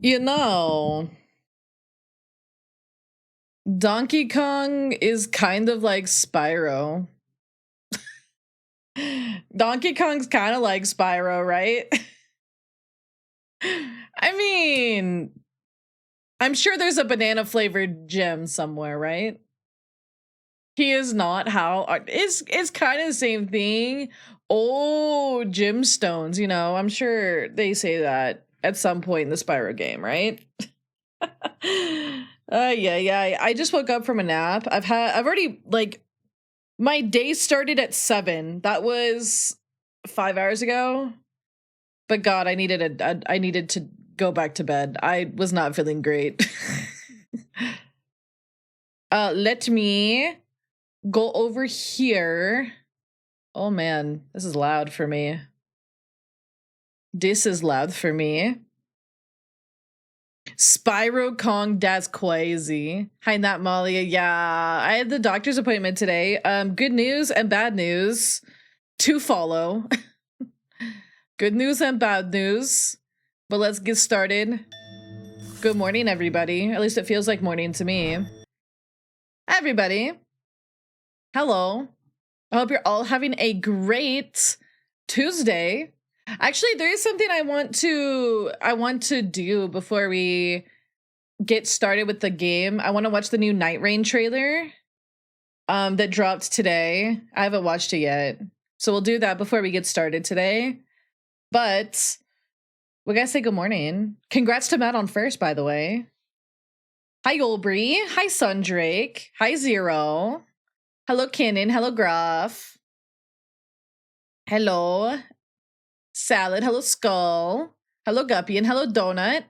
You know, Donkey Kong is kind of like Spyro. Donkey Kong's kind of like Spyro, right? I mean, I'm sure there's a banana flavored gem somewhere, right? He is not. How it's kind of the same thing. Oh, gemstones, I'm sure they say that at some point in the Spyro game, right? Yeah. I just woke up from a nap. I've already, like, my day started at 7. That was 5 hours ago. But God, I needed to go back to bed. I was not feeling great. Let me go over here. Oh man, this is loud for me. This is loud for me. Spyro Kong, that's crazy. Hi, Nat Molly. Yeah, I had the doctor's appointment today. Good news and bad news to follow. Good news and bad news. But let's get started. Good morning, everybody. At least it feels like morning to me. Everybody. Hello. I hope you're all having a great Tuesday. Actually, there is something I want to do before we get started with the game. I want to watch the new Night Rain trailer that dropped today. I haven't watched it yet. So we'll do that before we get started today. But we gotta say good morning. Congrats to Matt on first, by the way. Hi, Olbree. Hi, Sundrake. Hi, Zero. Hello, Kinnan. Hello, Graf. Hello, Salad. Hello, Skull. Hello, Guppy. And hello, Donut.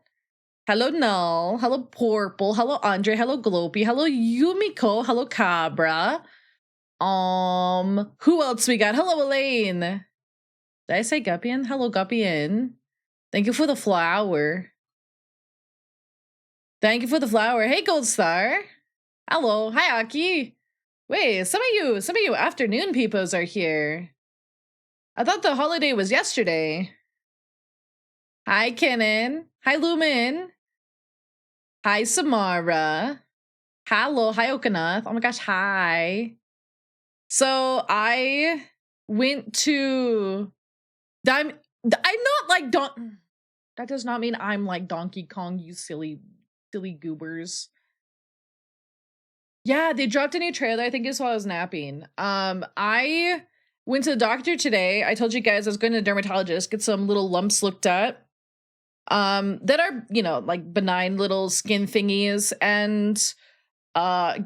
Hello, Null. Hello, Purple. Hello, Andre. Hello, Glopey. Hello, Yumiko. Hello, Cabra. Who else we got? Hello, Elaine. Did I say Guppian? Hello, Guppian. Thank you for the flower. Thank you for the flower. Hey, Gold Star. Hello. Hi, Aki. Wait, some of you afternoon peepos are here. I thought the holiday was yesterday. Hi, Kenan. Hi, Lumen. Hi, Samara. Hello. Hi, Okanath. Oh my gosh, hi. So I went to... I'm not like that does not mean I'm like Donkey Kong, you silly goobers. Yeah, they dropped a new trailer. I think it's while I was napping. I went to the doctor today. I told you guys I was going to the dermatologist, get some little lumps looked at. That are, like benign little skin thingies. And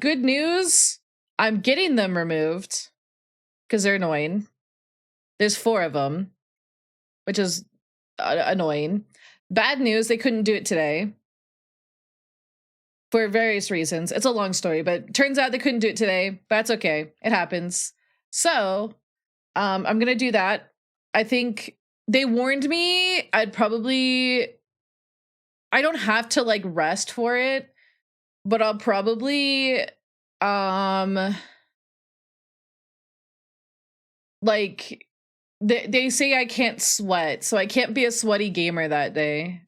good news, I'm getting them removed because they're annoying. There's 4 of them, which is annoying. Bad news, they couldn't do it today for various reasons. It's a long story, but turns out they couldn't do it today. But that's okay. It happens. So I'm going to do that. I think they warned me I don't have to like rest for it, but I'll probably like they say I can't sweat, so I can't be a sweaty gamer that day.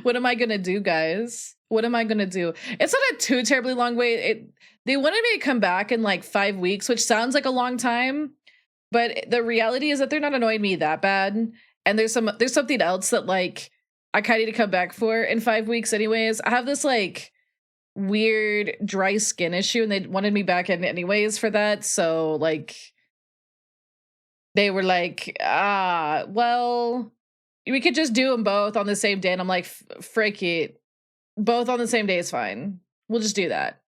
What am I gonna do, guys? What am I gonna do? It's not a too terribly long wait. They wanted me to come back in like 5 weeks, which sounds like a long time, but the reality is that they're not annoying me that bad. And there's something else that like I kind of need to come back for in 5 weeks anyways. I have this like weird dry skin issue and they wanted me back in anyways for that. So like they were like, well, we could just do them both on the same day. And I'm like, frick it. Both on the same day is fine. We'll just do that.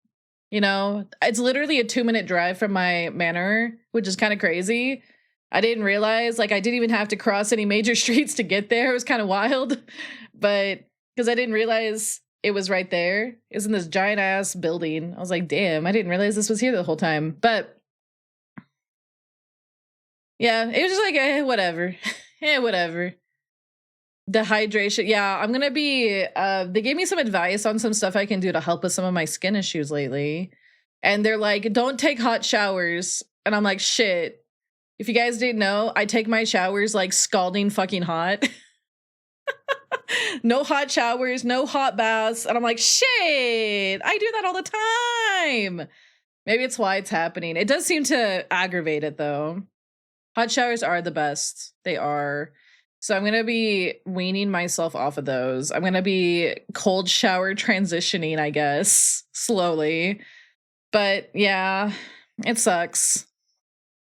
It's literally a 2-minute drive from my manor, which is kind of crazy. I didn't realize, like, I didn't even have to cross any major streets to get there. It was kind of wild. But because I didn't realize it was right there. It was in this giant ass building. I was like, damn, I didn't realize this was here the whole time. But yeah, it was just like, whatever. Whatever. The hydration. Yeah, I'm gonna be they gave me some advice on some stuff I can do to help with some of my skin issues lately. And they're like, don't take hot showers. And I'm like, shit. If you guys didn't know, I take my showers like scalding fucking hot. No hot showers, no hot baths. And I'm like, shit, I do that all the time. Maybe it's why it's happening. It does seem to aggravate it though. Hot showers are the best. They are. So I'm going to be weaning myself off of those. I'm going to be cold shower transitioning, I guess, slowly. But yeah, it sucks.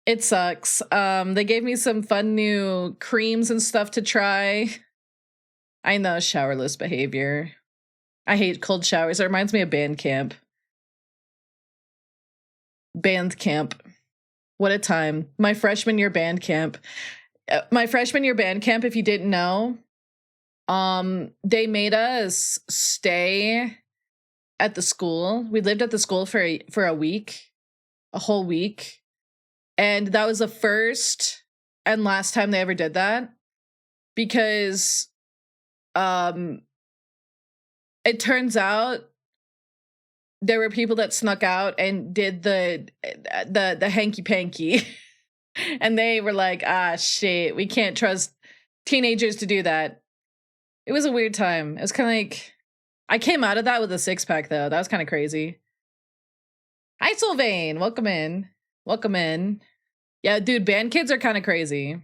It sucks. They gave me some fun new creams and stuff to try. I know, showerless behavior. I hate cold showers. It reminds me of band camp. Band camp. What a time. My freshman year band camp. If you didn't know, they made us stay at the school. We lived at the school for a week, a whole week. And that was the first and last time they ever did that, because it turns out there were people that snuck out and did the hanky panky. And they were like, ah, shit, we can't trust teenagers to do that. It was a weird time. It was kind of like, I came out of that with a 6-pack though. That was kind of crazy. Hi, Sylvain. Welcome in. Welcome in. Yeah, dude, band kids are kind of crazy.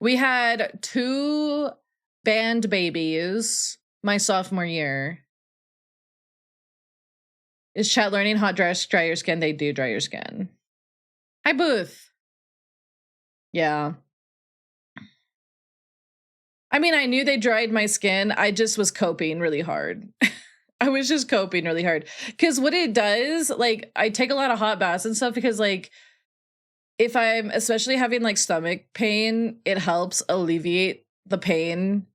We had 2 band babies my sophomore year. Is chat learning hot dry your skin? They do dry your skin. Hi, Booth. Yeah. I mean, I knew they dried my skin. I just was coping really hard. I was just coping really hard. Because what it does, like, I take a lot of hot baths and stuff because, like, if I'm especially having, like, stomach pain, it helps alleviate the pain.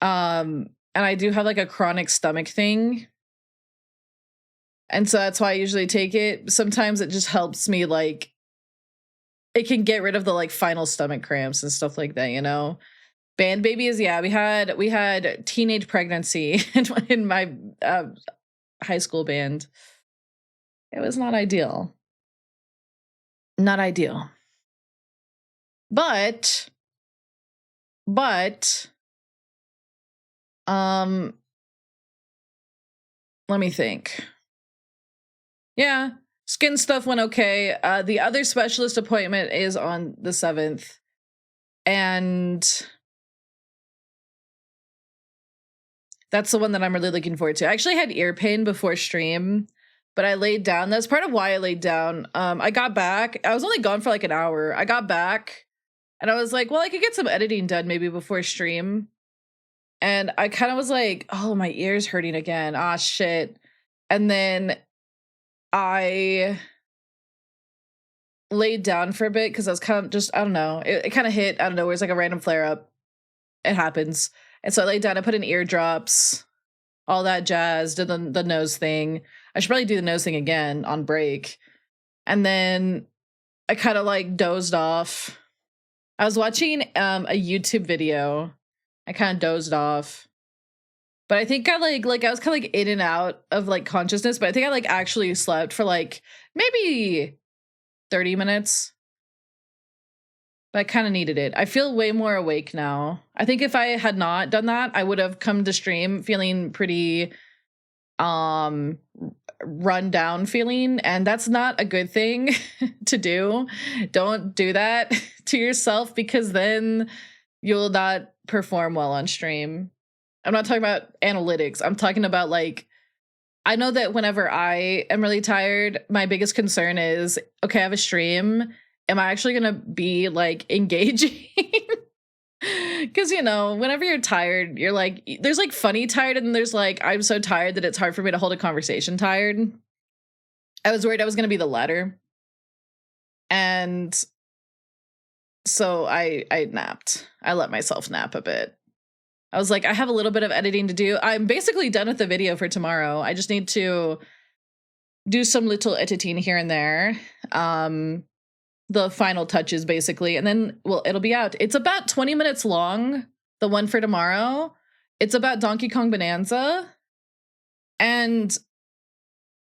And I do have, like, a chronic stomach thing. And so that's why I usually take it. Sometimes it just helps me, like, it can get rid of the, like, final stomach cramps and stuff like that, you know? Band babies, yeah, we had teenage pregnancy in my high school band. It was not ideal. Not ideal. But let me think. Yeah, skin stuff went okay. The other specialist appointment is on the 7th. And that's the one that I'm really looking forward to. I actually had ear pain before stream, but I laid down. That's part of why I laid down. I got back. I was only gone for like an hour. I got back and I was like, well, I could get some editing done maybe before stream. And I kind of was like, oh, my ear's hurting again. Ah, shit. And then I laid down for a bit because I was kind of just, I don't know. It kind of hit, I don't know, where it's like a random flare up. It happens. And so I laid down, I put in eardrops, all that jazz, did the nose thing. I should probably do the nose thing again on break. And then I kind of like dozed off. I was watching a YouTube video. I kind of dozed off. But I think I like I was kind of like in and out of like consciousness, but I think I like actually slept for like maybe 30 minutes. But I kind of needed it. I feel way more awake now. I think if I had not done that, I would have come to stream feeling pretty run down feeling, and that's not a good thing to do. Don't do that to yourself, because then you'll not perform well on stream. I'm not talking about analytics. I'm talking about, like, I know that whenever I am really tired, my biggest concern is, okay, I have a stream. Am I actually going to be, like, engaging? Because, you know, whenever you're tired, you're like, there's like funny tired, and there's like, I'm so tired that it's hard for me to hold a conversation tired. I was worried I was going to be the latter. And so I napped. I let myself nap a bit. I was like, I have a little bit of editing to do. I'm basically done with the video for tomorrow. I just need to do some little editing here and there. The final touches, basically. And then, well, it'll be out. It's about 20 minutes long, the one for tomorrow. It's about Donkey Kong Bonanza. And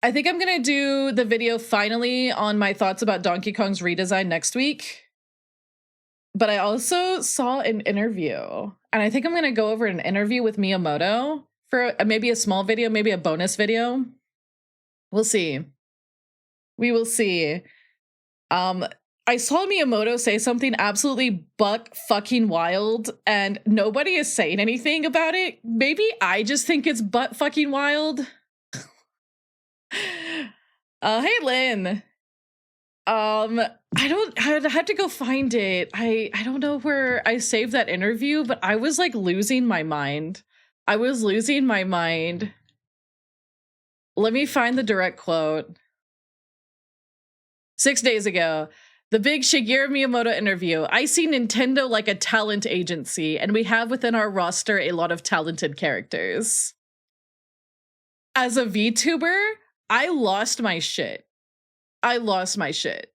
I think I'm going to do the video finally on my thoughts about Donkey Kong's redesign next week. But I also saw an interview, and I think I'm gonna go over an interview with Miyamoto for maybe a small video, maybe a bonus video. We'll see. We will see. I saw Miyamoto say something absolutely buck fucking wild, and nobody is saying anything about it. Maybe I just think it's butt fucking wild. Hey Lynn. I had to go find it. I don't know where I saved that interview, but I was like losing my mind. I was losing my mind. Let me find the direct quote. 6 days ago, the big Shigeru Miyamoto interview. I see Nintendo like a talent agency, and we have within our roster a lot of talented characters. As a VTuber, I lost my shit. I lost my shit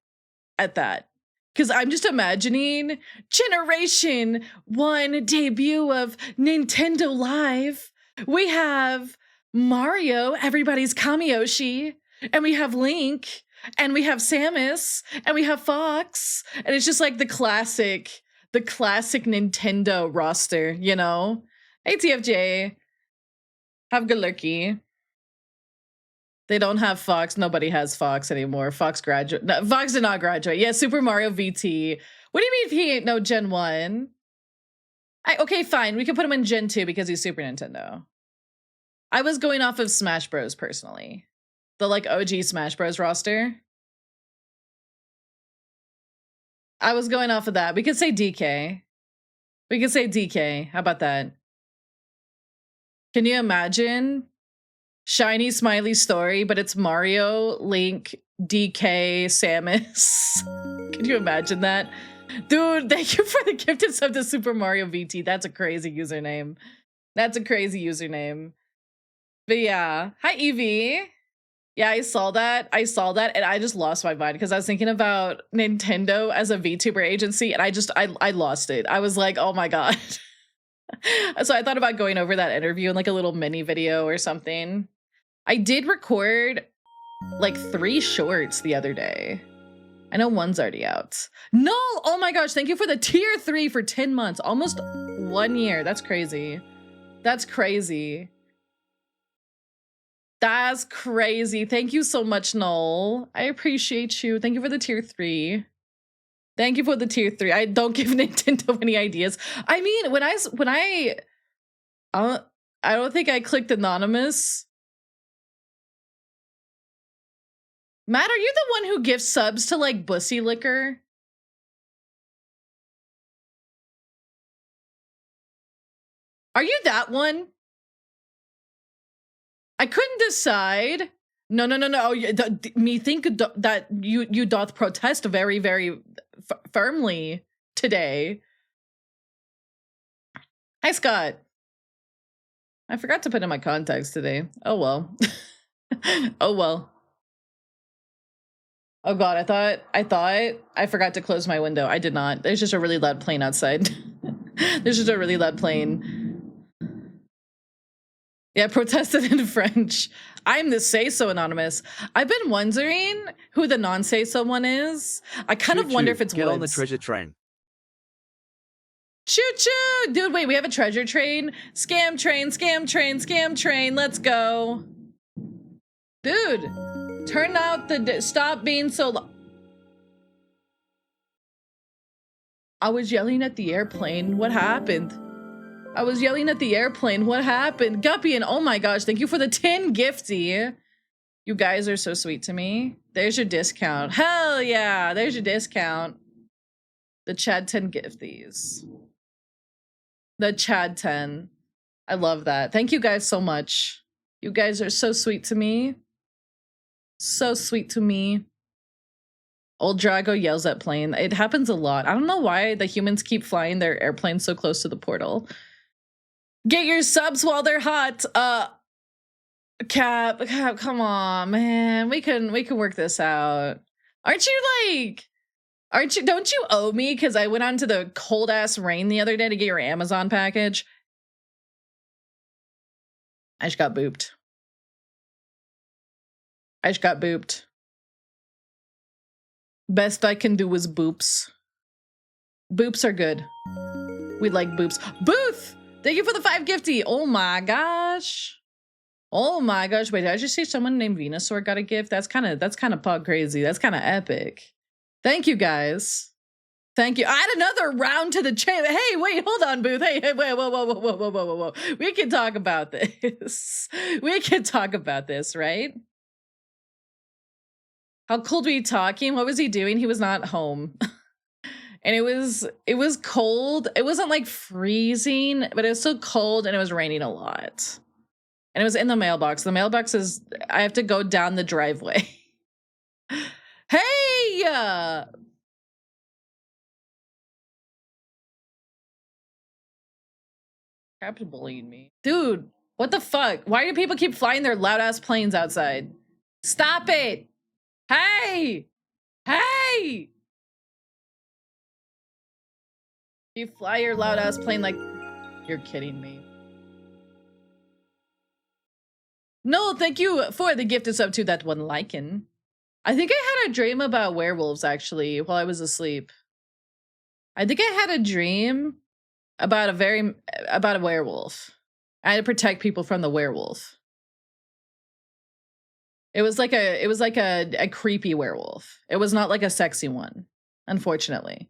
at that. Because I'm just imagining Generation 1 debut of Nintendo Live. We have Mario, everybody's Kamiyoshi, and we have Link, and we have Samus, and we have Fox, and it's just like the classic Nintendo roster, you know? Hey, TFJ. Have good lurky. They don't have Fox. Nobody has Fox anymore. Fox graduate. No, Fox did not graduate. Yeah, Super Mario VT. What do you mean if he ain't no Gen 1? Okay, fine. We can put him in Gen 2 because he's Super Nintendo. I was going off of Smash Bros. Personally. The like OG Smash Bros. Roster. I was going off of that. We could say DK. We could say DK. How about that? Can you imagine? Shiny Smiley Story, but it's Mario, Link, DK, Samus. Can you imagine that? Dude, thank you for the gifted sub to Super Mario VT. That's a crazy username. That's a crazy username. But yeah. Hi, Evie. Yeah, I saw that. And I just lost my mind because I was thinking about Nintendo as a VTuber agency, and I lost it. I was like, oh my God. So I thought about going over that interview in like a little mini video or something. I did record like 3 shorts the other day. I know one's already out. No! Oh my gosh, thank you for the tier 3 for 10 months. Almost 1 year. That's crazy. That's crazy. That's crazy. Thank you so much, Noel. I appreciate you. Thank you for the tier 3. Thank you for the tier 3. I don't give Nintendo any ideas. I mean, when I don't think I clicked anonymous. Matt, are you the one who gives subs to like Bussy Liquor? Are you that one? I couldn't decide. No. Me think that you doth protest very, very firmly today. Hi, Scott. I forgot to put in my contacts today. Oh well. Oh well. Oh God, I forgot to close my window. I did not. There's just a really loud plane outside. There's just a really loud plane. Yeah, protested in French. I'm the say-so anonymous. I've been wondering who the non-say-so one is. I kind of wonder if it's Get Woods. on the treasure train. Choo-choo! Dude, wait, we have a treasure train? Scam train, scam train, scam train. Let's go. Dude, turn out the... Stop being so... I was yelling at the airplane. What happened? I was yelling at the airplane. What happened? Guppian, oh my gosh, thank you for the 10 gifty. You guys are so sweet to me. There's your discount. Hell yeah, there's your discount. The Chad 10 gifties. The Chad 10. I love that. Thank you guys so much. You guys are so sweet to me. So sweet to me. Old Draggo yells at plane. It happens a lot. I don't know why the humans keep flying their airplanes so close to the portal. Get your subs while they're hot. Cap, come on, man. We can work this out. Don't you owe me because I went onto the cold ass rain the other day to get your Amazon package? I just got booped. Best I can do is boops. Boops are good. We like boops. Booth! Thank you for the 5 gifty. Oh my gosh. Oh my gosh. Wait, did I just see someone named Venusaur got a gift? That's kind of pog crazy. That's kind of epic. Thank you guys. Thank you. Add another round to the chain. Hey, wait, hold on, Booth. Hey, wait, whoa. We can talk about this. We can talk about this, right? How cold were you talking? What was he doing? He was not home. And it was cold. It wasn't like freezing, but it was so cold and it was raining a lot. And it was in the mailbox. The mailbox is, I have to go down the driveway. Hey! Captain bullying me. Dude, what the fuck? Why do people keep flying their loud ass planes outside? Stop it! Hey! Hey! You fly your loud ass plane like you're kidding me. No, thank you for the gifted sub to that one lichen. I think I had a dream about werewolves actually while I was asleep. I think I had a dream about a werewolf. I had to protect people from the werewolf. It was like a creepy werewolf. It was not like a sexy one, unfortunately.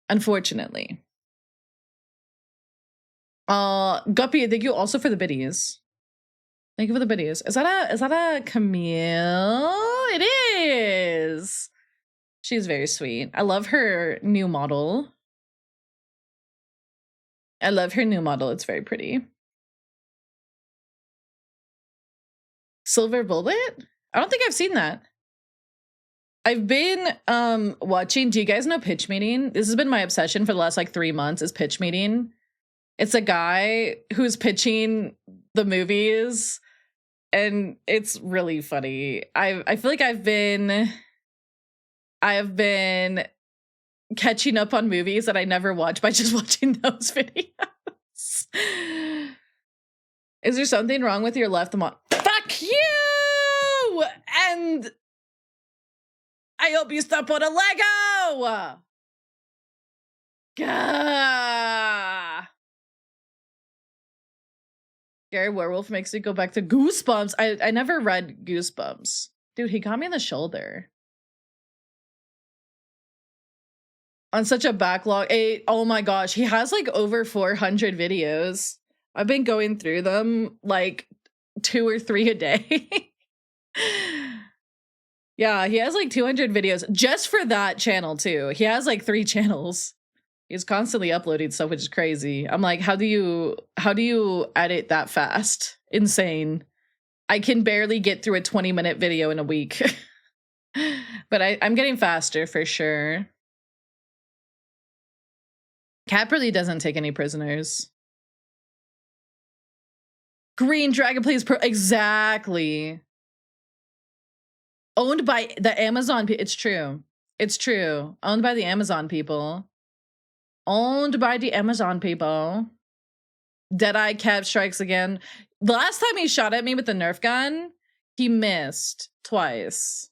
Unfortunately. Guppy, thank you also for the biddies. Thank you for the biddies. Is that a Camille? It is. She's very sweet. I love her new model. I love her new model. It's very pretty. Silver Bullet? I don't think I've seen that. I've been watching, do you guys know Pitch Meeting? This has been my obsession for the last like 3 months is Pitch Meeting. It's a guy who's pitching the movies and it's really funny. I feel like I've been catching up on movies that I never watched by just watching those videos. Is there something wrong with your left? Fuck you! And I hope you stop on a Lego! Gah! Scary Werewolf makes me go back to Goosebumps. I never read Goosebumps. Dude, he got me in the shoulder. On such a backlog. Oh my gosh, he has like over 400 videos. I've been going through them like 2 or 3 a day. Yeah, he has like 200 videos just for that channel too. He has like 3 channels. He's constantly uploading stuff, which is crazy. I'm like, how do you edit that fast? Insane. I can barely get through a 20-minute video in a week. But I'm getting faster for sure. Cap really doesn't take any prisoners. Green Dragon plays pro. Exactly. Owned by the Amazon. It's true. It's true. Owned by the Amazon people. Owned by the Amazon people. Deadeye Cap strikes again. The last time he shot at me with the Nerf gun, he missed twice.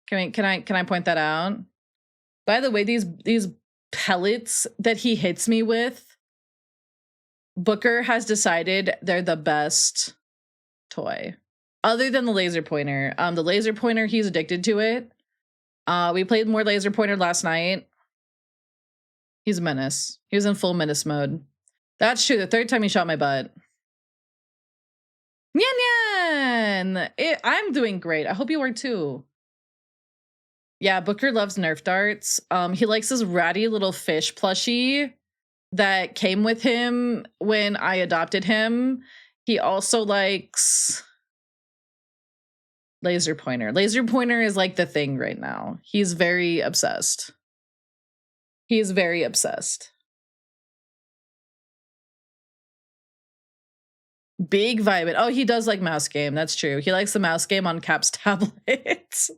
Can I point that out? By the way, these pellets that he hits me with, Booker has decided they're the best toy. Other than the laser pointer. The laser pointer, he's addicted to it. We played more laser pointer last night. He's a menace. He was in full menace mode. That's true. The 3rd time he shot my butt. Nyan Nyan! I'm doing great. I hope you are too. Yeah, Booker loves Nerf darts. He likes this ratty little fish plushie that came with him when I adopted him. He also likes laser pointer. Laser pointer is like the thing right now. He's very obsessed. He's very obsessed. Big vibe. Oh, he does like mouse game. That's true. He likes the mouse game on Cap's tablet.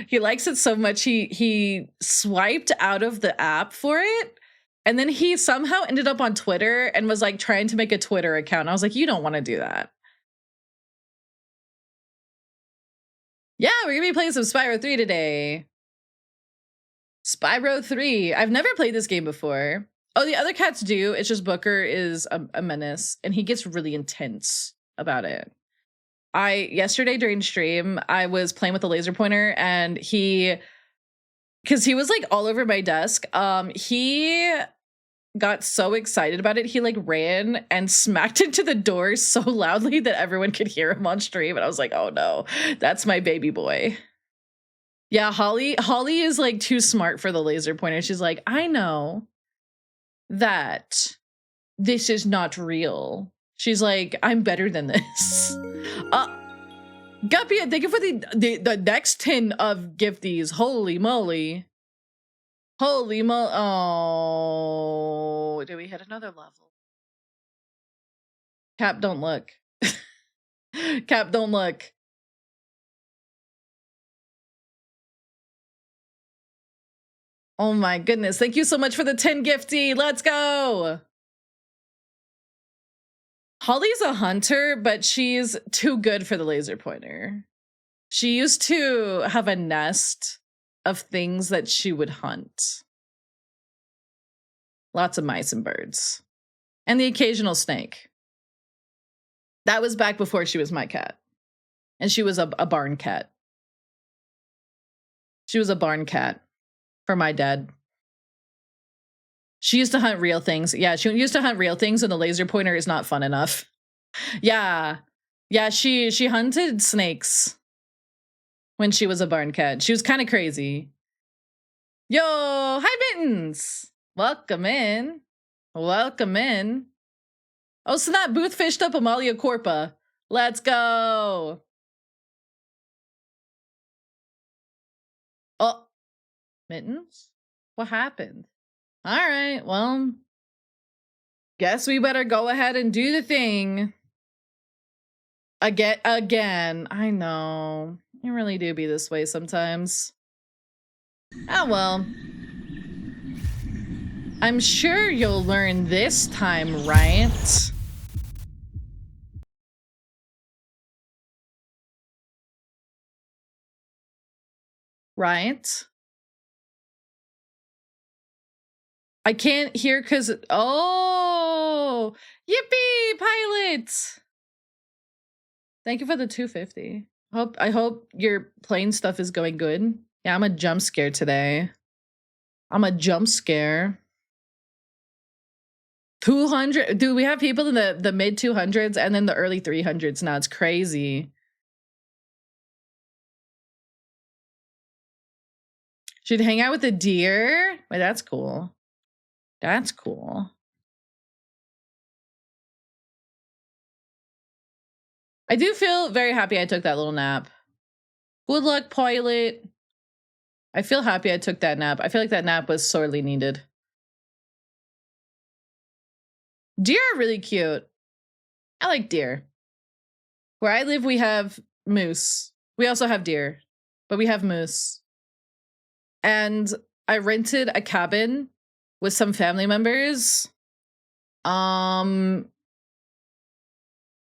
He likes it so much he swiped out of the app for it. And then he somehow ended up on Twitter and was like trying to make a Twitter account. I was like, you don't want to do that. Yeah, we're gonna be playing some Spyro 3 today. Spyro 3. I've never played this game before. Oh, the other cats do. It's just Booker is a menace, and he gets really intense about it. Yesterday during stream, I was playing with a laser pointer, and because he was like all over my desk, he got so excited about it, he like ran and smacked into the door so loudly that everyone could hear him on stream, and I was like, oh no, that's my baby boy. Yeah, Holly is like too smart for the laser pointer. She's like, I know that this is not real. She's like, I'm better than this. Guppy, thank you for the next 10 of gifties. Holy moly. Holy moly. Oh, did we hit another level? Cap, don't look. Cap, don't look. Oh my goodness. Thank you so much for the 10 gifty. Let's go. Holly's a hunter, but she's too good for the laser pointer. She used to have a nest of things that she would hunt. Lots of mice and birds. And the occasional snake. That was back before she was my cat. And she was a barn cat. She was a barn cat for my dad. She used to hunt real things. Yeah, she used to hunt real things, and the laser pointer is not fun enough. Yeah. Yeah, she hunted snakes when she was a barn cat. She was kind of crazy. Yo, hi Mittens. Welcome in. Welcome in. Oh snap, Booth fished up Amalia Corpa. Let's go. Oh, Mittens? What happened? All right, well, guess we better go ahead and do the thing. Again. I know. You really do be this way sometimes. Oh well. I'm sure you'll learn this time, right? Right? I can't hear because... Oh! Yippee, pilot! Thank you for the 250. I hope your plane stuff is going good. Yeah, I'm a jump scare today. I'm a jump scare. 200. Dude, we have people in the mid 200s and then the early 300s now. It's crazy. Should hang out with a deer? Wait, that's cool. That's cool. I do feel very happy I took that little nap. Good luck, pilot. I feel happy I took that nap. I feel like that nap was sorely needed. Deer are really cute. I like deer. Where I live, we have moose. We also have deer, but we have moose. And I rented a cabin with some family members.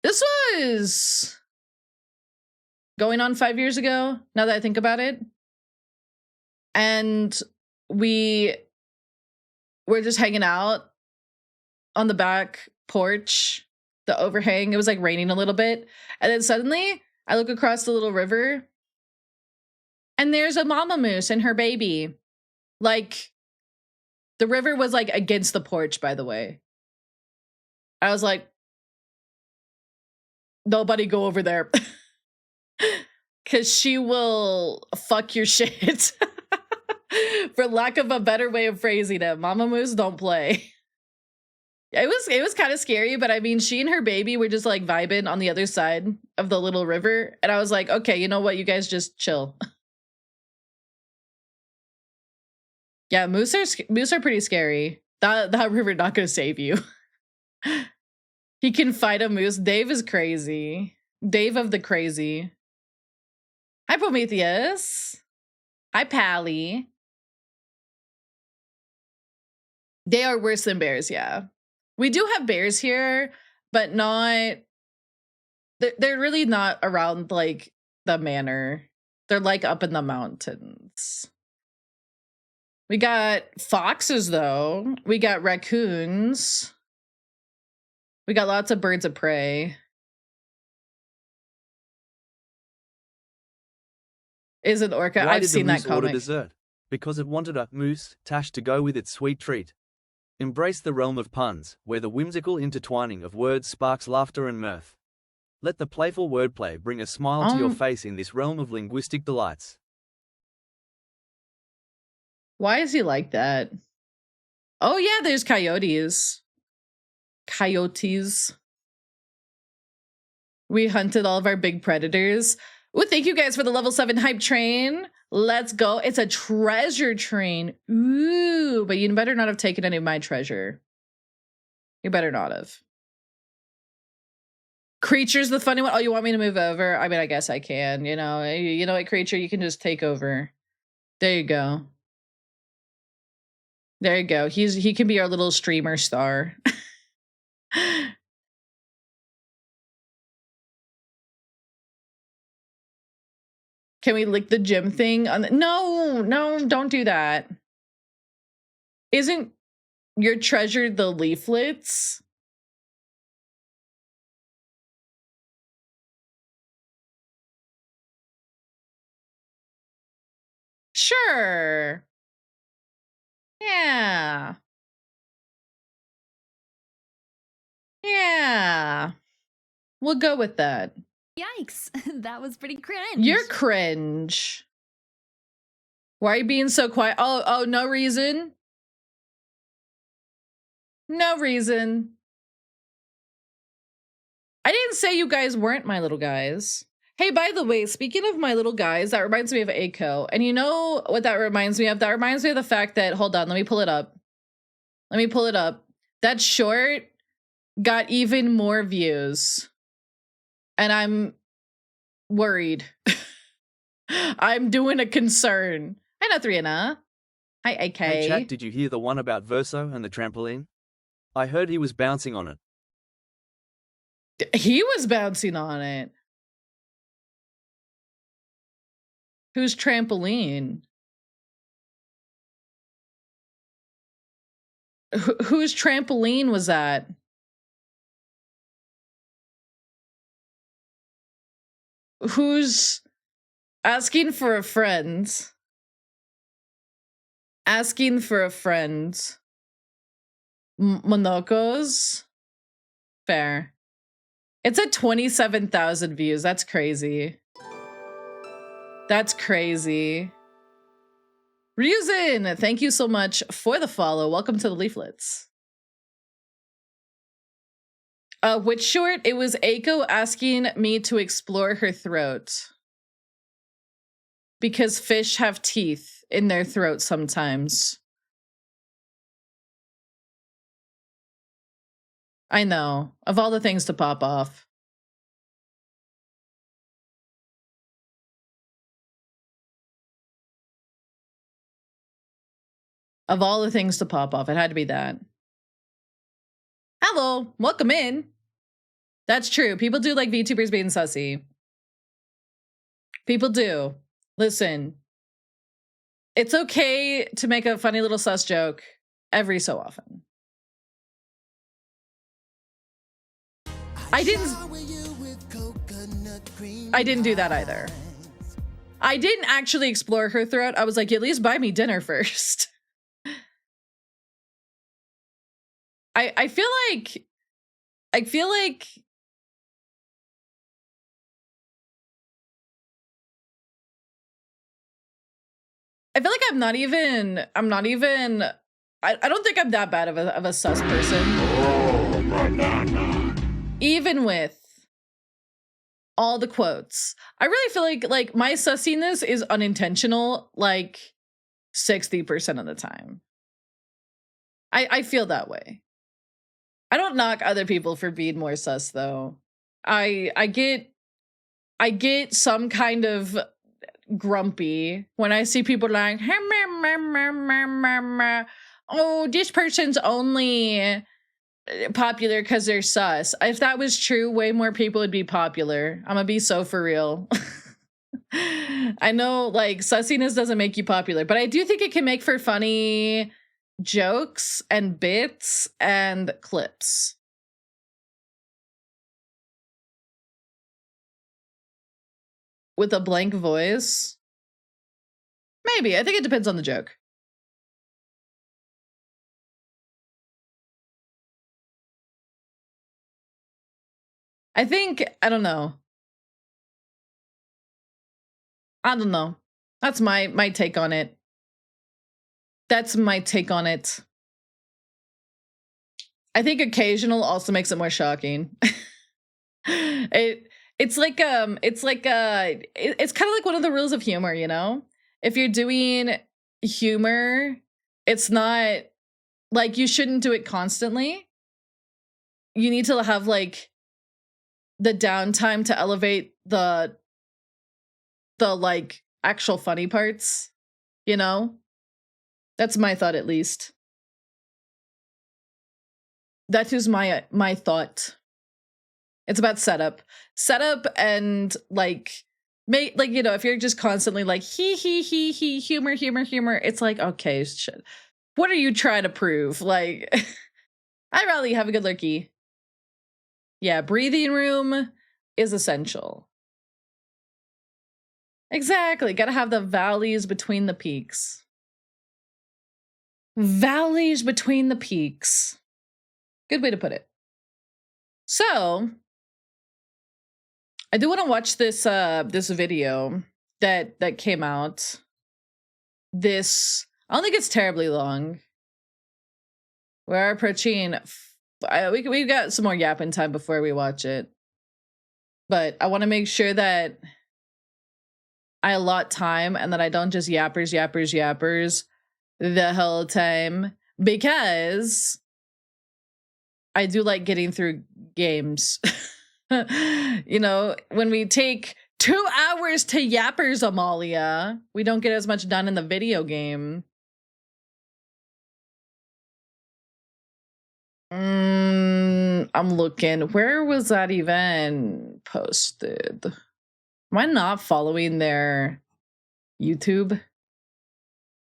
This was going on 5 years ago, now that I think about it. And we were just hanging out on the back porch, the overhang. It was like raining a little bit. And then suddenly I look across the little river and there's a mama moose and her baby. Like, the river was like against the porch, by the way. I was like, nobody go over there. Because she will fuck your shit. For lack of a better way of phrasing it. Mama moose don't play. It was kind of scary, but I mean, she and her baby were just like vibing on the other side of the little river. And I was like, okay, you know what? You guys just chill. Yeah, moose are pretty scary. That river not gonna save you. He can fight a moose. Dave is crazy. Dave of the crazy. Hi, Prometheus. Hi, Pally. They are worse than bears, yeah. We do have bears here, but not... They're really not around, like, the manor. They're, like, up in the mountains. We got foxes, though. We got raccoons. We got lots of birds of prey. Is an orca. Why I've did seen the that moose order comic. dessert? Because it wanted a moose tash to go with its sweet treat. Embrace the realm of puns, where the whimsical intertwining of words sparks laughter and mirth. Let the playful wordplay bring a smile to your face in this realm of linguistic delights. Why is he like that? Oh yeah, there's coyotes. Coyotes. We hunted all of our big predators. Well, thank you guys for the level 7 hype train. Let's go. It's a treasure train. Ooh, but you better not have taken any of my treasure. You better not have. Creature's the funny one. Oh, you want me to move over? I mean, I guess I can. You know what, Creature? You can just take over. There you go. There you go. He can be our little streamer star. Can we lick the gym thing on the— No, don't do that. Isn't your treasure the leaflets? Sure. Yeah. Yeah. We'll go with that. Yikes, that was pretty cringe. You're cringe. Why are you being so quiet? Oh, no reason. No reason. I didn't say you guys weren't my little guys. Hey, by the way, speaking of my little guys, that reminds me of Aiko. And you know what that reminds me of? That reminds me of the fact that, hold on, let me pull it up. That short got even more views. And I'm worried. I'm doing a concern. Hi, Nathriana. Hi, AK. Hey chat, did you hear the one about Verso and the trampoline? I heard he was bouncing on it. He was bouncing on it. Whose trampoline? Whose trampoline was that? Who's asking for a friend? Asking for a friend. Monoko's? Fair. It's at 27,000 views. That's crazy. That's crazy. Ryuzin, thank you so much for the follow. Welcome to the leaflets. Which short? It was Aiko asking me to explore her throat. Because fish have teeth in their throat sometimes. I know. Of all the things to pop off. Of all the things to pop off, it had to be that. Hello, welcome in. That's true. People do like VTubers being sussy. People do. Listen, it's okay to make a funny little sus joke every so often. I didn't do that either. I didn't actually explore her throat. I was like, at least buy me dinner first. I feel like I'm not even I don't think I'm that bad of a sus person. Oh, banana. Even with all the quotes. I really feel like my sussiness is unintentional like 60% of the time. I feel that way. I don't knock other people for being more sus though. I get some kind of grumpy when I see people like, oh, this person's only popular because they're sus. If that was true, way more people would be popular. I'm gonna be so for real. I know, like, sussiness doesn't make you popular, but I do think it can make for funny jokes and bits and clips. With a blank voice? Maybe. I think it depends on the joke. I think, I don't know. I don't know. That's my take on it. That's my take on it. I think occasional also makes it more shocking. It's kind of like one of the rules of humor, you know? If you're doing humor, it's not like you shouldn't do it constantly. You need to have like the downtime to elevate the like actual funny parts, you know? That's my thought, at least. That is my thought. It's about setup and like you know, if you're just constantly like he humor, it's like, okay, shit, what are you trying to prove? Like, I'd rather you have a good lurky. Yeah, breathing room is essential. Exactly, gotta have the valleys between the peaks. Valleys between the peaks. Good way to put it. So I do want to watch this this video that came out. This, I don't think it's terribly long. We're approaching. We've got some more yapping time before we watch it, but I want to make sure that I allot time and that I don't just yappers the whole time, because I do like getting through games. You know, when we take 2 hours to yappers, Amalia, we don't get as much done in the video game. I'm looking. Where was that even posted? Am I not following their YouTube?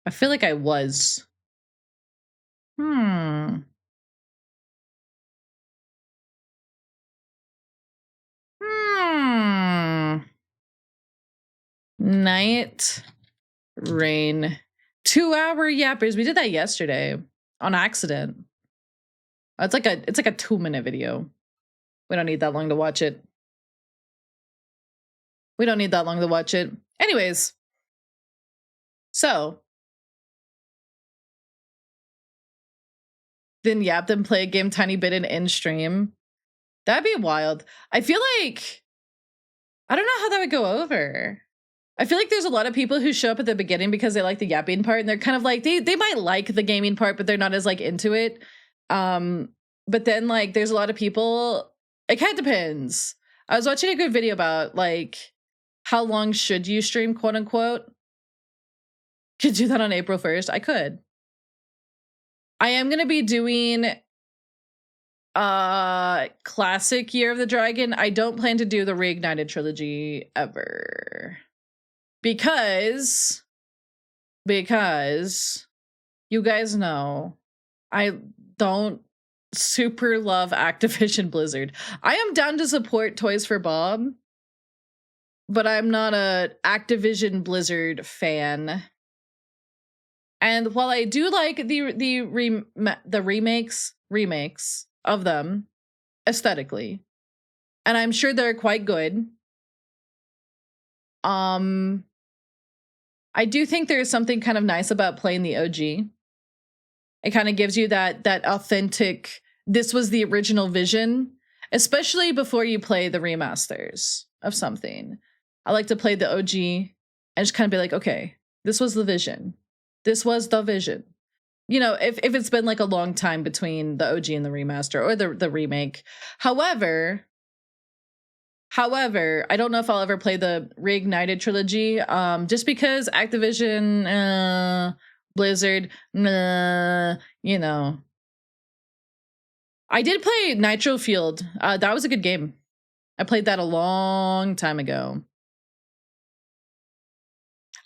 I feel like I was. Night rain. 2 hour yappers. We did that yesterday on accident. It's like a 2-minute video. We don't need that long to watch it. Anyways, so then yap them play a game tiny bit in stream. That'd be wild. I feel like I don't know how that would go over. I feel like there's a lot of people who show up at the beginning because they like the yapping part, and they're kind of like they might like the gaming part, but they're not as like into it. But then like there's a lot of people. It kind of depends. I was watching a good video about like how long should you stream, quote unquote. Could do that on April 1st. I could. I am gonna be doing classic Year of the Dragon. I don't plan to do the Reignited trilogy ever. Because you guys know I don't super love Activision Blizzard. I am down to support Toys for Bob, but I'm not a Activision Blizzard fan. And while I do like the remakes of them aesthetically, and I'm sure they're quite good, I do think there's something kind of nice about playing the OG. It kind of gives you that authentic, this was the original vision, especially before you play the remasters of something. I like to play the OG and just kind of be like, okay, this was the vision. This was the vision. You know, if it's been like a long time between the OG and the remaster or the remake. However, I don't know if I'll ever play the Reignited trilogy, just because Activision, Blizzard, you know. I did play Nitro Field. That was a good game. I played that a long time ago.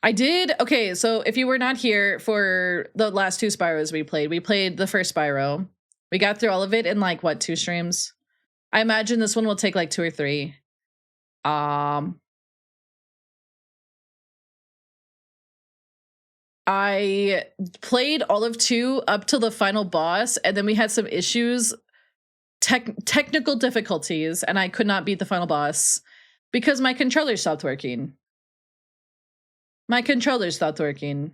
I did. Okay, so if you were not here for the last 2 Spyros we played the first Spyro. We got through all of it in like what, 2 streams? I imagine this one will take like 2 or 3. I played all of 2 up to the final boss, and then we had some issues, technical difficulties, and I could not beat the final boss because my controller stopped working. My controller stopped working.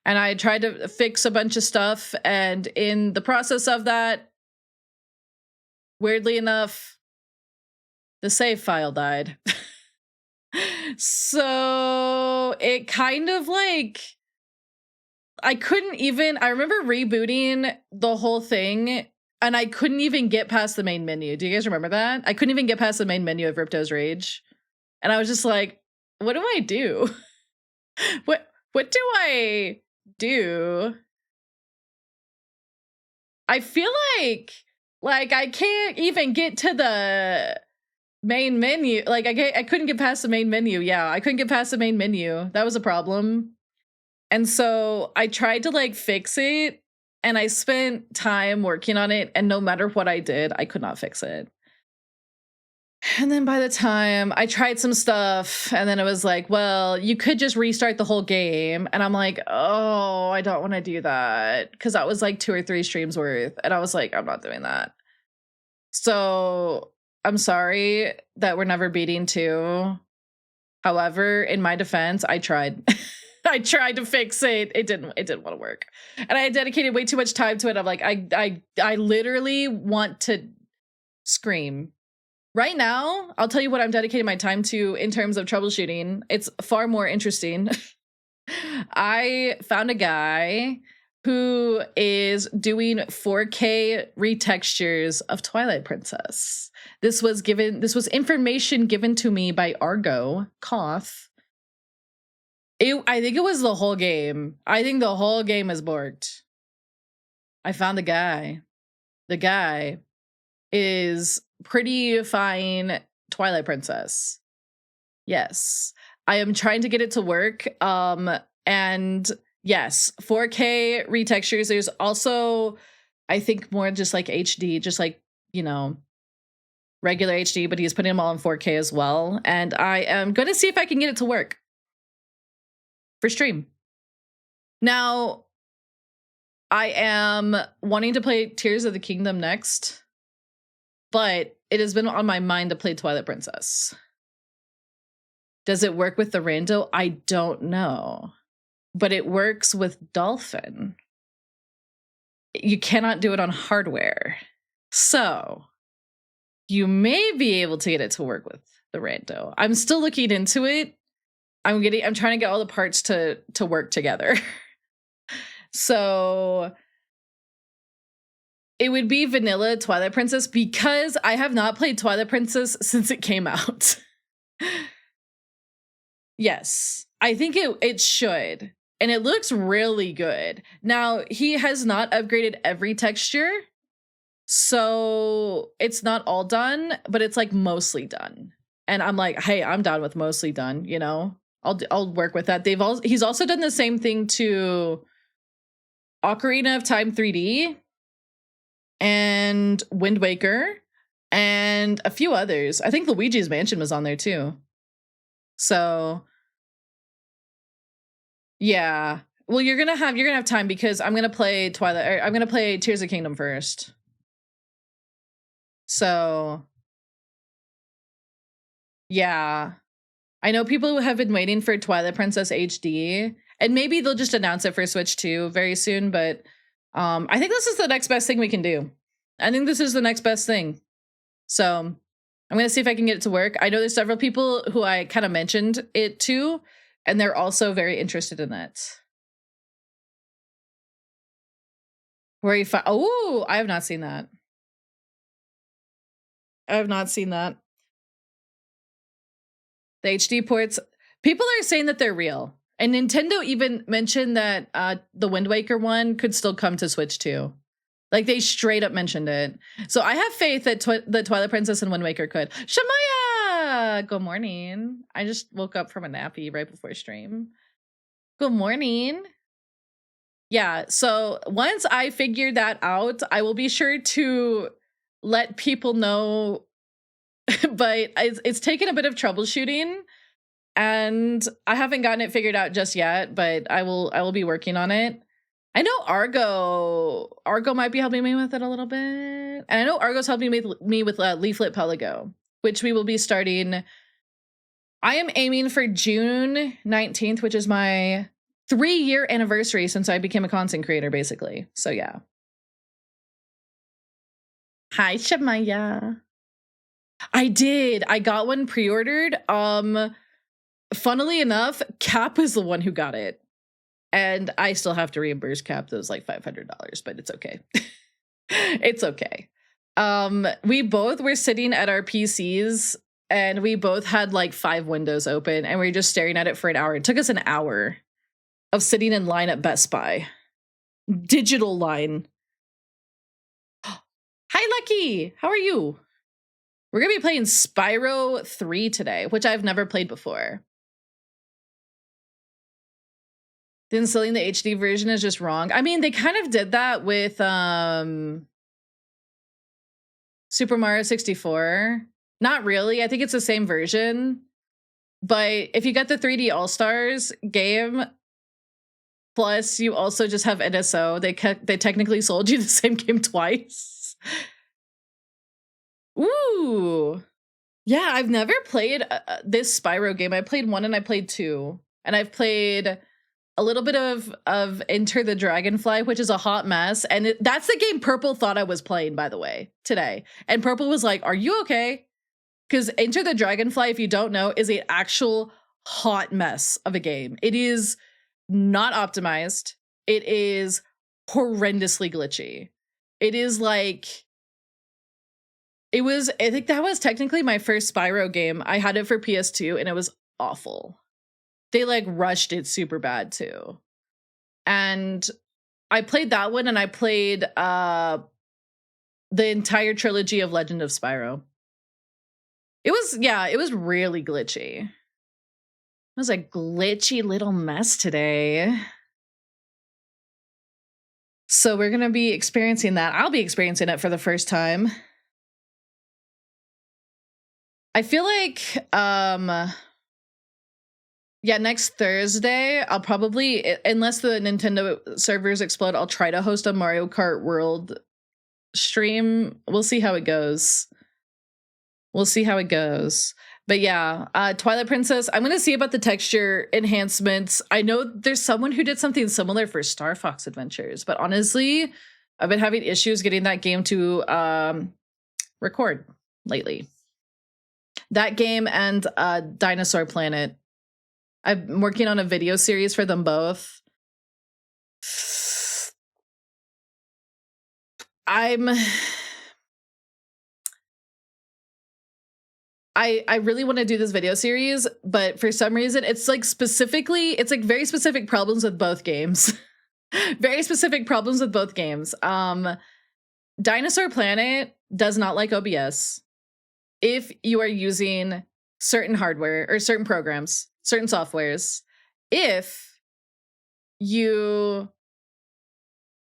And I tried to fix a bunch of stuff, and in the process of that, weirdly enough, the save file died. So it kind of like, I remember rebooting the whole thing, and I couldn't even get past the main menu. Do you guys remember that? I couldn't even get past the main menu of Ripto's Rage. And I was just like, what do I do? What do I do? I feel like I can't even get to the main menu. Like I couldn't get past the main menu. Yeah, I couldn't get past the main menu. That was a problem. And so I tried to like fix it, and I spent time working on it, and no matter what I did, I could not fix it. And then by the time I tried some stuff, and then it was like, well, you could just restart the whole game. And I'm like, oh, I don't want to do that, because that was like 2 or 3 streams worth. And I was like, I'm not doing that. So I'm sorry that we're never beating 2. However, in my defense, I tried. I tried to fix it. It didn't want to work. And I dedicated way too much time to it. I'm like, I literally want to scream. Right now, I'll tell you what I'm dedicating my time to in terms of troubleshooting. It's far more interesting. I found a guy who is doing 4K retextures of Twilight Princess. This was information given to me by Argo Koth. I think it was the whole game. I think the whole game is borked. I found the guy. The guy is pretty fine Twilight Princess. Yes. I am trying to get it to work. And yes, 4K retextures. There's also, I think, more just like HD, just like, you know, regular HD, but he's putting them all in 4K as well. And I am going to see if I can get it to work for stream. Now, I am wanting to play Tears of the Kingdom next, but it has been on my mind to play Twilight Princess. Does it work with the rando? I don't know. But it works with Dolphin. You cannot do it on hardware. So you may be able to get it to work with the rando. I'm still looking into it. I'm trying to get all the parts to work together. So it would be vanilla Twilight Princess, because I have not played Twilight Princess since it came out. Yes, I think it should. And it looks really good. Now, he has not upgraded every texture, so it's not all done, but it's like mostly done. And I'm like, hey, I'm down with mostly done, you know? I'll work with that. He's also done the same thing to Ocarina of Time 3D and Wind Waker and a few others. I think Luigi's Mansion was on there too. So yeah. Well, you're gonna have time, because I'm gonna play I'm gonna play Tears of the Kingdom first. So yeah. I know people who have been waiting for Twilight Princess HD, and maybe they'll just announce it for Switch 2 very soon, but I think this is the next best thing we can do. I think this is the next best thing. So I'm going to see if I can get it to work. I know there's several people who I kind of mentioned it to, and they're also very interested in it. Where you find, oh, I have not seen that. I have not seen that. The HD ports, people are saying that they're real. And Nintendo even mentioned that the Wind Waker one could still come to Switch 2. Like, they straight up mentioned it. So I have faith that the Twilight Princess and Wind Waker could. Shamaya! Good morning. I just woke up from a nappy right before stream. Good morning. Yeah, so once I figure that out, I will be sure to let people know. But it's taken a bit of troubleshooting, and I haven't gotten it figured out just yet, but I will be working on it. I know Argo might be helping me with it a little bit. And I know Argo's helping me with Leaflet Pelago, which we will be starting. I am aiming for June 19th, which is my 3-year anniversary since I became a content creator, basically. So yeah. Hi, Shamaya. I did. I got one pre-ordered. Funnily enough, Cap is the one who got it. And I still have to reimburse Cap those like $500, but it's okay. It's okay. We both were sitting at our PCs and we both had like 5 windows open and we were just staring at it for an hour. It took us an hour of sitting in line at Best Buy. Digital line. Hi, Lucky. How are you? We're going to be playing Spyro 3 today, which I've never played before. Then installing the HD version is just wrong. I mean, they kind of did that with Super Mario 64. Not really. I think it's the same version. But if you get the 3D All-Stars game, plus you also just have NSO, they technically sold you the same game twice. Ooh. Yeah, I've never played this Spyro game. I played 1 and I played 2. And I've played a little bit of Enter the Dragonfly, which is a hot mess. And that's the game Purple thought I was playing, by the way, today. And Purple was like, are you okay? Because Enter the Dragonfly, if you don't know, is an actual hot mess of a game. It is not optimized. It is horrendously glitchy. It is like... I think that was technically my first Spyro game. I had it for PS2 and it was awful. They like rushed it super bad too. And I played that one and I played the entire trilogy of Legend of Spyro. It was really glitchy. It was a glitchy little mess today. So we're going to be experiencing that. I'll be experiencing it for the first time. I feel like, next Thursday, I'll probably, unless the Nintendo servers explode, I'll try to host a Mario Kart World stream. We'll see how it goes. But yeah, Twilight Princess, I'm going to see about the texture enhancements. I know there's someone who did something similar for Star Fox Adventures, but honestly, I've been having issues getting that game to record lately. That game and Dinosaur Planet. I'm working on a video series for them both. I really want to do this video series, but for some reason it's like very specific problems with both games. Very specific problems with both games. Dinosaur Planet does not like OBS. If you are using certain hardware or certain programs, certain softwares, if you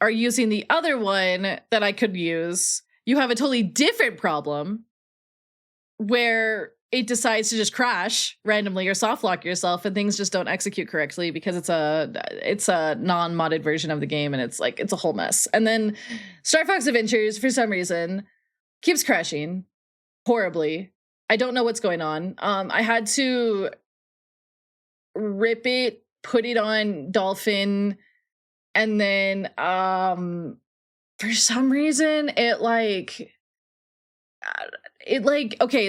are using the other one that I could use, you have a totally different problem where it decides to just crash randomly or soft lock yourself and things just don't execute correctly because it's a non-modded version of the game and it's a whole mess. And then Star Fox Adventures, for some reason, keeps crashing horribly. I don't know what's going on. I had to rip it, put it on Dolphin, and then for some reason okay,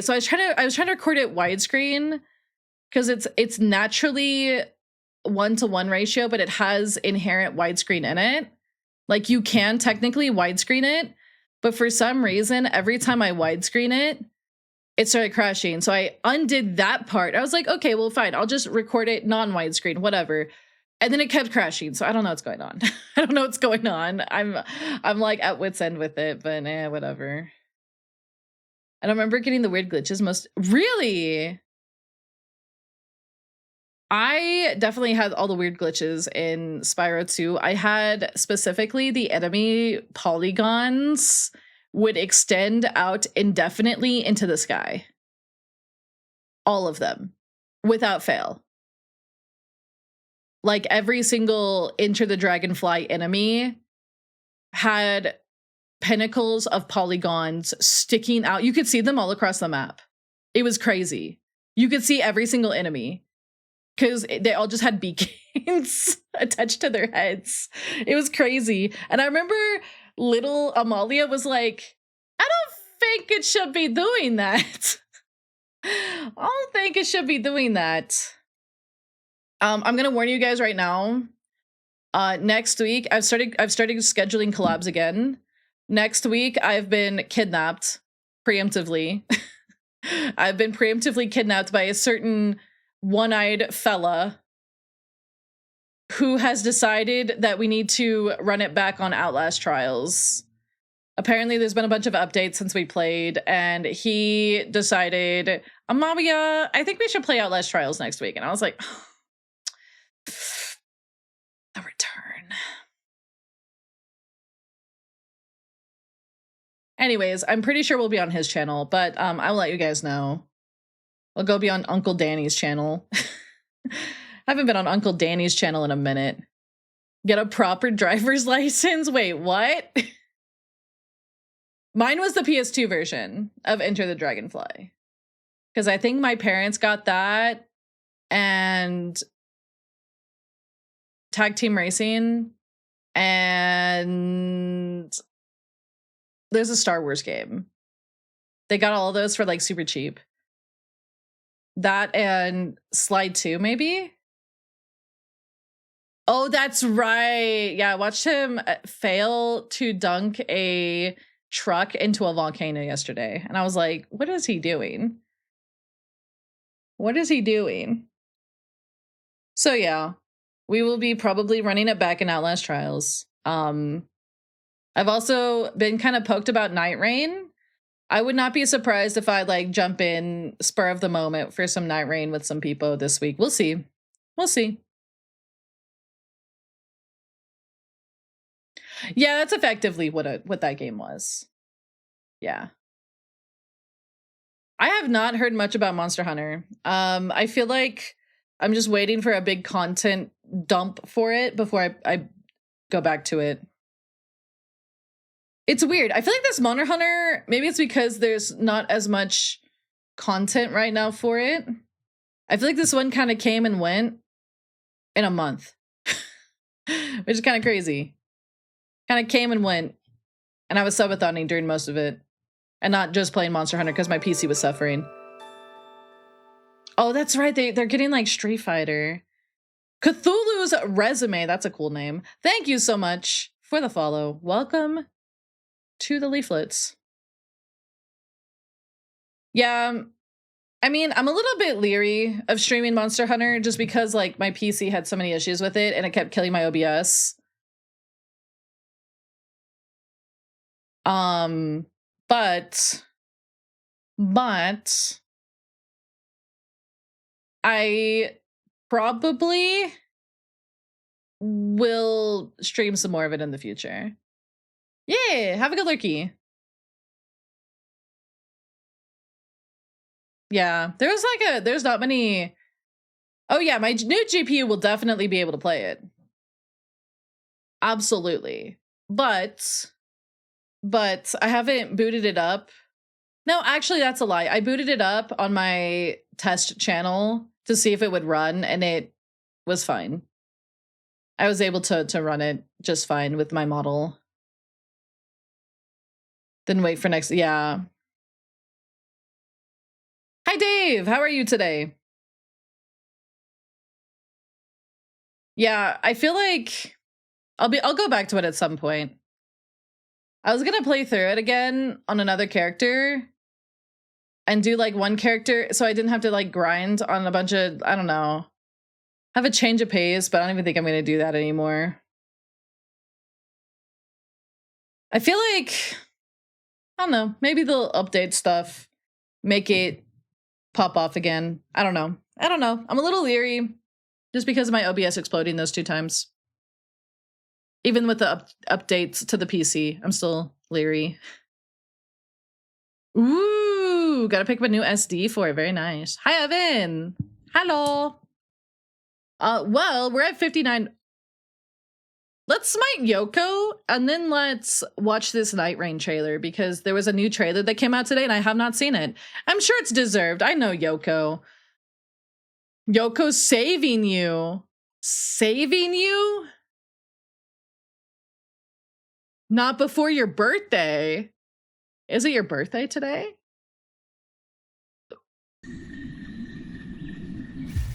so I was trying to record it widescreen because it's naturally 1-to-1 ratio, but it has inherent widescreen in it. Like you can technically widescreen it, but for some reason, every time I widescreen it, it started crashing. So I undid that part. I was like, okay, well, fine. I'll just record it non-widescreen, whatever. And then it kept crashing. So I don't know what's going on. I don't know what's going on. I'm like at wit's end with it, but whatever. I don't remember getting the weird glitches most. Really? I definitely had all the weird glitches in Spyro 2. I had specifically the enemy polygons would extend out indefinitely into the sky. All of them, without fail. Like every single Enter the Dragonfly enemy had pinnacles of polygons sticking out. You could see them all across the map. It was crazy. You could see every single enemy because they all just had beacons attached to their heads. It was crazy. And I remember little Amalia was like, I don't think it should be doing that. I don't think it should be doing that. I'm gonna warn you guys right now. Next week, I've started scheduling collabs again. Next week, I've been kidnapped preemptively. I've been preemptively kidnapped by a certain one-eyed fella who has decided that we need to run it back on Outlast Trials. Apparently, there's been a bunch of updates since we played, and he decided, Amalia, I think we should play Outlast Trials next week. And I was like, a return. Anyways, I'm pretty sure we'll be on his channel, but I'll let you guys know. We'll go be on Uncle Danny's channel. I haven't been on Uncle Danny's channel in a minute. Get a proper driver's license? Wait, what? Mine was the PS2 version of Enter the Dragonfly. Because I think my parents got that and Tag Team Racing, and there's a Star Wars game. They got all of those for like super cheap. That and Slide 2, maybe? Oh, that's right. Yeah, I watched him fail to dunk a truck into a volcano yesterday. And I was like, what is he doing? What is he doing? So yeah, we will be probably running it back in Outlast Trials. I've also been kind of poked about Night Rain. I would not be surprised if I like jump in spur of the moment for some Night Rain with some people this week. We'll see. We'll see. Yeah, that's effectively what that game was. Yeah. I have not heard much about Monster Hunter. I feel like I'm just waiting for a big content dump for it before I go back to it. It's weird. I feel like this Monster Hunter, maybe it's because there's not as much content right now for it. I feel like this one kind of came and went in a month, which is kind of crazy. Kind of came and went, and I was subathoning during most of it, and not just playing Monster Hunter because my PC was suffering. Oh, that's right. They're getting like Street Fighter. Cthulhu's Resume. That's a cool name. Thank you so much for the follow. Welcome to the leaflets. Yeah, I mean, I'm a little bit leery of streaming Monster Hunter just because like my PC had so many issues with it and it kept killing my OBS. But I probably will stream some more of it in the future. Yeah, have a good lurky. Yeah, there's not many. Oh yeah, my new GPU will definitely be able to play it. Absolutely. But I haven't booted it up. No, actually that's a lie. I booted it up on my test channel to see if it would run, and it was fine. I was able to run it just fine with my model. Then wait for next. Yeah. Hi Dave, how are you today? Yeah, I feel like I'll go back to it at some point. I was gonna play through it again on another character and do like one character so I didn't have to like grind on a bunch of, I don't know, have a change of pace, but I don't even think I'm gonna do that anymore. I feel like, I don't know, maybe they'll update stuff make it pop off again. I don't know. I'm a little leery just because of my OBS exploding those 2 times. Even with the updates to the PC, I'm still leery. Ooh, gotta pick up a new SD for it. Very nice. Hi, Evan. Hello. Well, we're at 59. Let's smite Yoko, and then let's watch this Night Rain trailer, because there was a new trailer that came out today, and I have not seen it. I'm sure it's deserved. I know Yoko. Yoko's saving you. Saving you? Not before your birthday. Is it your birthday today?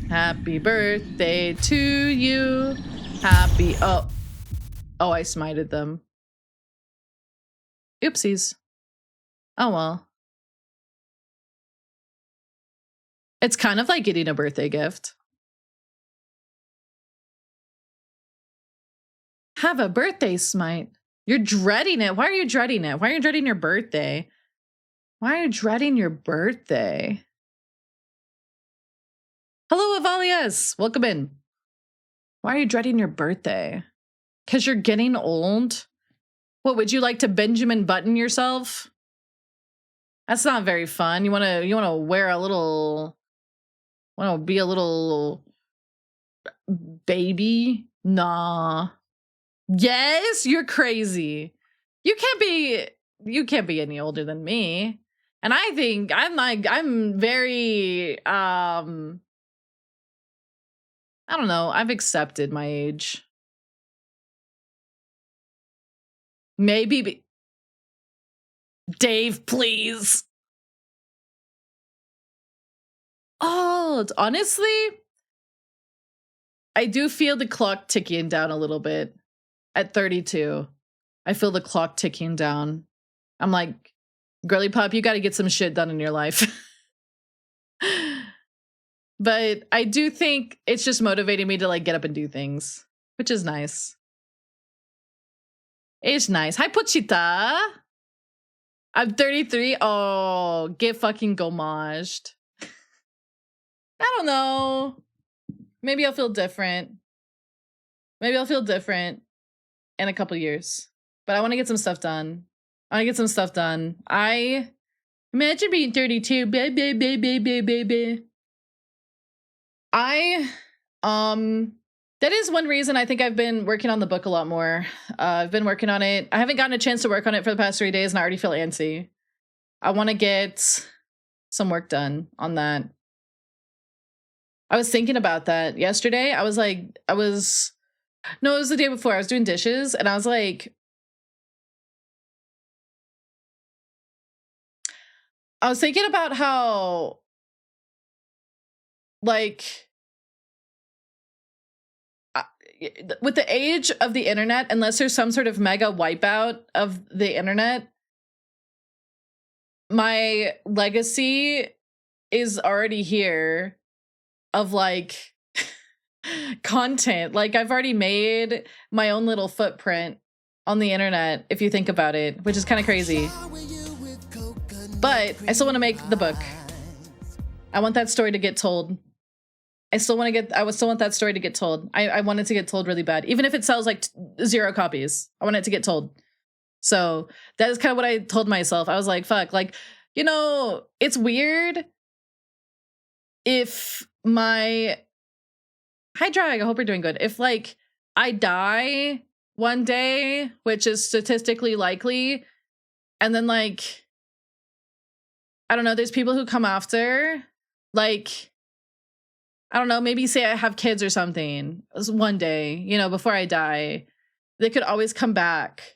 Happy birthday to you. Happy... Oh, I smited them. Oopsies. Oh, well. It's kind of like getting a birthday gift. Have a birthday smite. You're dreading it. Why are you dreading it? Why are you dreading your birthday? Why are you dreading your birthday? Hello, Avalias. Welcome in. Why are you dreading your birthday? Because you're getting old? What, would you like to Benjamin Button yourself? That's not very fun. You wanna wear a little... Want to be a little... baby? Nah. Yes, you're crazy. You can't be any older than me. And I think I'm very I don't know, I've accepted my age. Maybe Dave, please. Oh, honestly, I do feel the clock ticking down a little bit. At 32, I feel the clock ticking down. I'm like, girly pop, you got to get some shit done in your life. But I do think it's just motivating me to like get up and do things, which is nice. It's nice. Hi, Pochita. I'm 33. Oh, get fucking gomaged. I don't know. Maybe I'll feel different. Maybe I'll feel different in a couple years. But I want to get some stuff done. I imagine being 32. Baby. That is one reason I think I've been working on the book a lot more. I've been working on it. I haven't gotten a chance to work on it for the past 3 days, and I already feel antsy. I want to get some work done on that. I was thinking about that yesterday. It was the day before. I was doing dishes, and I was like, I was thinking about how, like, with the age of the internet, unless there's some sort of mega wipeout of the internet, my legacy is already here of like content. Like, I've already made my own little footprint on the internet, if you think about it, which is kind of crazy. But I still want to make the book. I want that story to get told. I still want that story to get told. I want it to get told really bad. Even if it sells like 0 copies, I want it to get told. So that is kind of what I told myself. I was like, fuck, like, you know, it's weird if my... Hi, Drag, I hope you're doing good. If, like, I die one day, which is statistically likely, and then, like, I don't know, there's people who come after, like... I don't know, maybe say I have kids or something one day, you know, before I die, they could always come back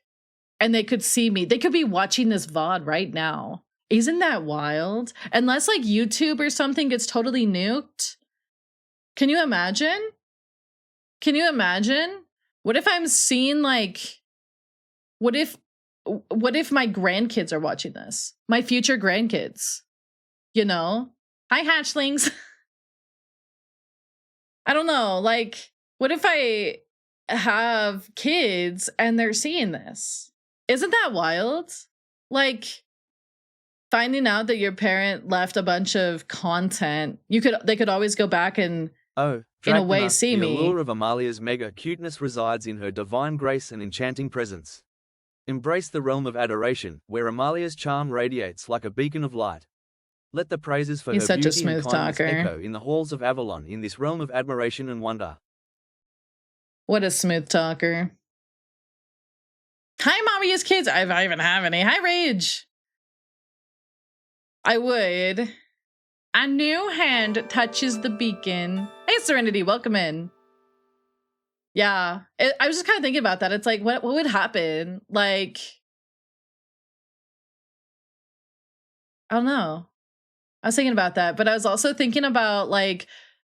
and they could see me. They could be watching this VOD right now. Isn't that wild? Unless like YouTube or something gets totally nuked. Can you imagine? What if I'm seeing like, what if my grandkids are watching this? My future grandkids, you know? Hi, hatchlings. I don't know, like, what if I have kids and they're seeing this? Isn't that wild? Like, Finding out that your parent left a bunch of content, they could always go back and Oh, in a way Dracula, see the me. allure of Amalia's mega cuteness resides in her divine grace and enchanting presence. Embrace the realm of adoration, where Amalia's charm radiates like a beacon of light. Let the praises for He's her such a beauty and smooth kindness talker. echo in the halls of Avalon in this realm of admiration and wonder. What a smooth talker. Hi, Mommy's kids. I don't even have any. Hi, Rage. I would. A new hand touches the beacon. Hey, Serenity, welcome in. Yeah, I was just kind of thinking about that. It's like, what would happen? Like, I don't know. I was thinking about that, but I was also thinking about, like,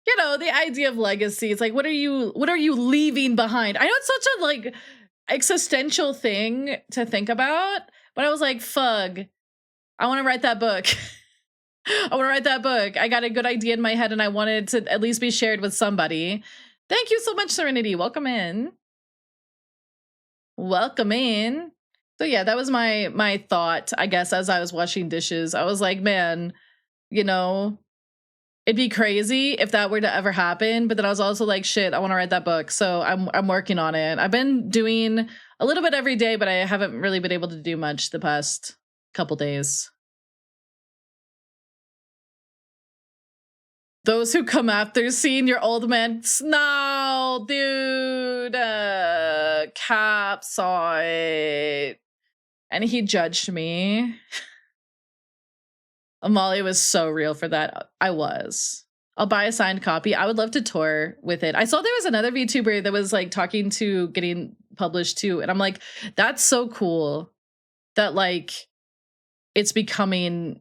you know, the idea of legacy. It's like, what are you leaving behind? I know it's such a like existential thing to think about, but I was like, fug, I want to write that book. I want to write that book. I got a good idea in my head and I wanted to at least be shared with somebody. Thank you so much, Serenity. Welcome in. Welcome in. So yeah, that was my thought, I guess, as I was washing dishes. I was like, man, you know, it'd be crazy if that were to ever happen. But then I was also like, shit, I want to write that book. So I'm working on it. I've been doing a little bit every day, but I haven't really been able to do much the past couple days. Those who come after seeing your old man. No, dude. Cap saw it. And he judged me. Amalia was so real for that. I was. I'll buy a signed copy. I would love to tour with it. I saw there was another VTuber that was like talking to getting published too. And I'm like, that's so cool that like it's becoming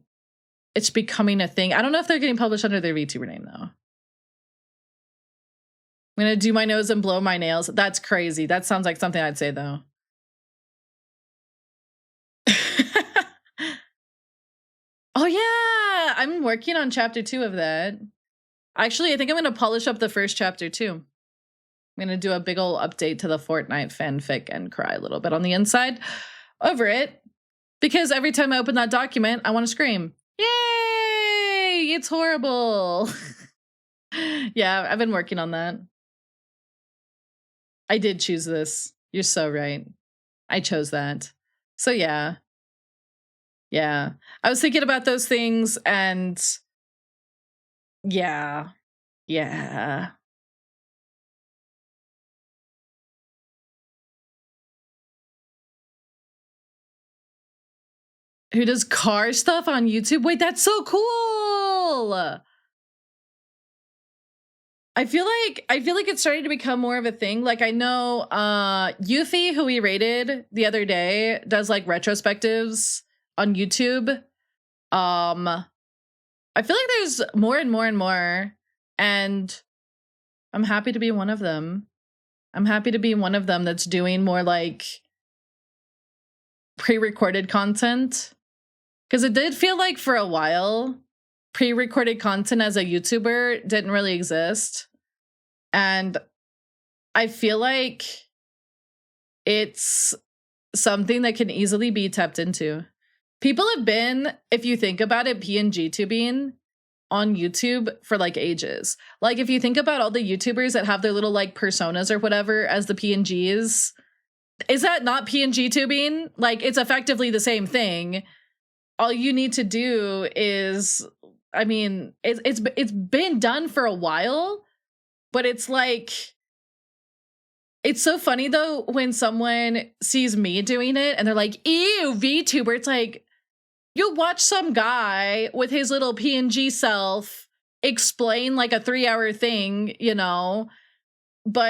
a thing. I don't know if they're getting published under their VTuber name though. I'm going to do my nose and blow my nails. That's crazy. That sounds like something I'd say though. Oh yeah, I'm working on chapter 2 of that. Actually, I think I'm going to polish up the first chapter too. I'm going to do a big ol' update to the Fortnite fanfic and cry a little bit on the inside over it. Because every time I open that document, I want to scream. Yay! It's horrible. Yeah, I've been working on that. I did choose this. You're so right. I chose that. So yeah. Yeah. I was thinking about those things and yeah. Yeah. Who does car stuff on YouTube? Wait, that's so cool. I feel like it's starting to become more of a thing. Like I know Yuffie, who we rated the other day, does like retrospectives on YouTube. I feel like there's more and more and more, and I'm happy to be one of them. I'm happy to be one of them that's doing more like pre-recorded content. Because it did feel like for a while, pre-recorded content as a YouTuber didn't really exist. And I feel like it's something that can easily be tapped into. People have been, if you think about it, PNG tubing on YouTube for like ages. Like if you think about all the YouTubers that have their little like personas or whatever as the PNGs, is that not PNG tubing? Like it's effectively the same thing. All you need to do is, I mean, it's been done for a while, but it's like, it's so funny though when someone sees me doing it and they're like, ew, VTuber. It's like, you'll watch some guy with his little PNG self explain like a 3-hour thing, you know,